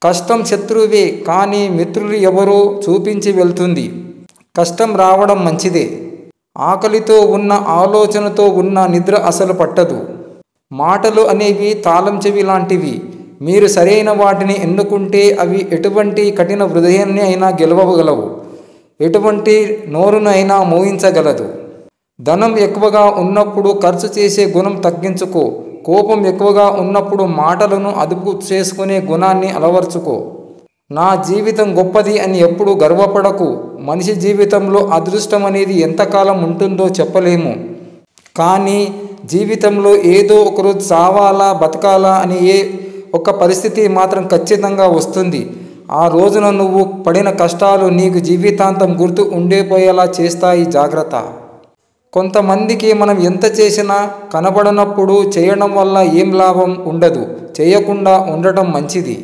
కష్టం శత్రువే కానీ మిత్రులు ఎవరో చూపించి వెళ్తుంది. కష్టం రావడం మంచిదే. ఆకలితో ఉన్న ఆలోచనతో ఉన్న నిద్ర అసలు పట్టదు. మాటలు అనేవి తాళం చెవి లాంటివి. మీరు సరైన వాటిని ఎన్నుకుంటే అవి ఎటువంటి కఠిన హృదయాన్ని అయినా గెలవగలవు, ఎటువంటి నోరును అయినా మోయించగలదు. ధనం ఎక్కువగా ఉన్నప్పుడు ఖర్చు చేసే గుణం తగ్గించుకో. కోపం ఎక్కువగా ఉన్నప్పుడు మాటలను అదుపు చేసుకునే గుణాన్ని అలవర్చుకో. నా జీవితం గొప్పది అని ఎప్పుడు గర్వపడకు. మనిషి జీవితంలో అదృష్టం అనేది ఎంతకాలం ఉంటుందో చెప్పలేము. కానీ జీవితంలో ఏదో ఒకరోజు చావాలా బతకాలా అని ఒక పరిస్థితి మాత్రం ఖచ్చితంగా వస్తుంది. ఆ రోజున నువ్వు పడిన కష్టాలు నీకు జీవితాంతం గుర్తు ఉండిపోయేలా చేస్తాయి. జాగ్రత్త. కొంతమందికి మనం ఎంత చేసినా కనబడనప్పుడు చేయడం వల్ల ఏం లాభం ఉండదు. చేయకుండా ఉండటం మంచిది.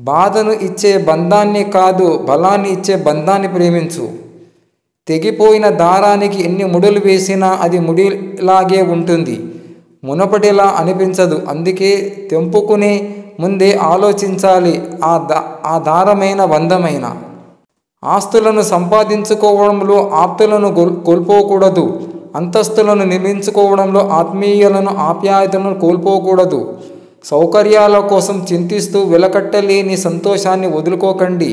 బాధను ఇచ్చే బంధాన్ని కాదు, బలాన్ని ఇచ్చే బంధాన్ని ప్రేమించు. తెగిపోయిన దారానికి ఎన్ని ముడులు వేసినా అది ముడిలాగే ఉంటుంది, మునపటిలా అనిపించదు. అందుకే తెంపుకునే ముందే ఆలోచించాలి. ఆ దారమైన బంధమైన. ఆస్తులను సంపాదించుకోవడంలో ఆప్తులను కోల్పోకూడదు. అంతస్తులను నిర్మించుకోవడంలో ఆత్మీయులను ఆప్యాయతలను కోల్పోకూడదు. సౌకర్యాల కోసం చింతిస్తూ వెలకట్టలేని సంతోషాన్ని వదులుకోకండి.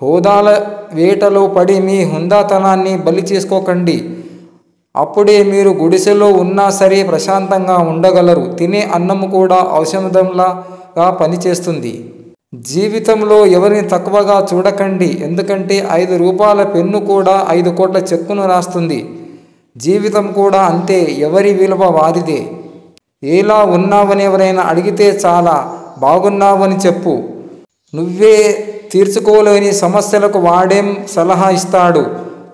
హోదాల వేటలో పడి మీ హుందాతనాన్ని బలి చేసుకోకండి. అప్పుడే మీరు గుడిసెలో ఉన్నా సరే ప్రశాంతంగా ఉండగలరు. తినే అన్నం కూడా ఔషధంలాగా పనిచేస్తుంది. జీవితంలో ఎవరిని తక్కువగా చూడకండి. ఎందుకంటే 5 రూపాయల పెన్ను కూడా 5 కోట్ల చెక్కును రాస్తుంది. జీవితం కూడా అంతే. ఎవరి విలువ వారిదే. ఎలా ఉన్నావని ఎవరైనా అడిగితే చాలా బాగున్నావని చెప్పు. నువ్వే తీర్చుకోలేని సమస్యలకు వాడేం సలహా ఇస్తాడు?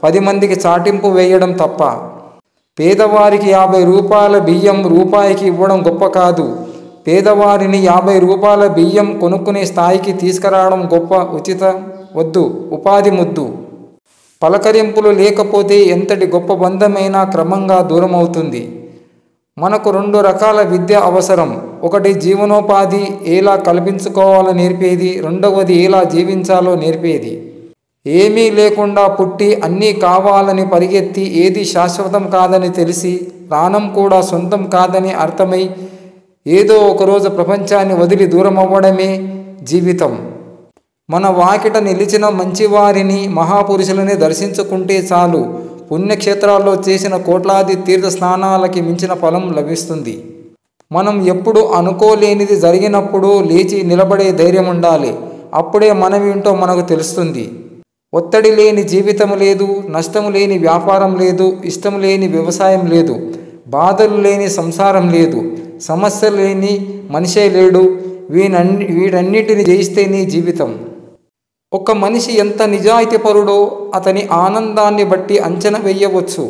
10 మందికి చాటింపు వేయడం తప్ప. పేదవారికి 50 రూపాయల బియ్యం రూపాయికి ఇవ్వడం గొప్ప కాదు. పేదవారిని 50 రూపాయల బియ్యం కొనుక్కునే స్థాయికి తీసుకురావడం గొప్ప. ఉచితం వద్దు, ఉపాధి ముద్దు. పలకరింపులు లేకపోతే ఎంతటి గొప్ప బంధమైనా క్రమంగా దూరమవుతుంది. మనకు 2 రకాల విద్య అవసరం. ఒకటి జీవనోపాధి ఎలా కల్పించుకోవాలో నేర్పేది, రెండవది ఎలా జీవించాలో నేర్పేది. ఏమీ లేకుండా పుట్టి అన్నీ కావాలని పరిగెత్తి ఏది శాశ్వతం కాదని తెలిసి ప్రాణం కూడా సొంతం కాదని అర్థమై ఏదో ఒకరోజు ప్రపంచాన్ని వదిలి దూరమవ్వడమే జీవితం. మన వాకిట నిలిచిన మంచివారిని మహాపురుషులని దర్శించుకుంటే చాలు. పుణ్యక్షేత్రాల్లో చేసిన కోట్లాది తీర్థ స్నానాలకి మించిన ఫలం లభిస్తుంది. మనం ఎప్పుడు అనుకోలేనిది జరిగినప్పుడు లేచి నిలబడే ధైర్యం ఉండాలి. అప్పుడే మనమేంటో మనకు తెలుస్తుంది. ఒత్తిడి లేని జీవితం లేదు, నష్టం లేని వ్యాపారం లేదు, ఇష్టం లేని వ్యవసాయం లేదు, బాధలు లేని సంసారం లేదు, సమస్య లేని మనిషే లేడు. వీటన్నిటిని జయిస్తేనే జీవితం. ఒక మనిషి ఎంత నిజాయితీపరుడో అతని ఆనందాన్ని బట్టి అంచనా వేయవచ్చు.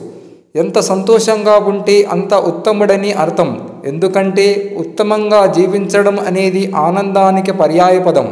ఎంత సంతోషంగా ఉంటే అంత ఉత్తముడని అర్థం. ఎందుకంటే ఉత్తమంగా జీవించడం అనేది ఆనందానికి పర్యాయపదం.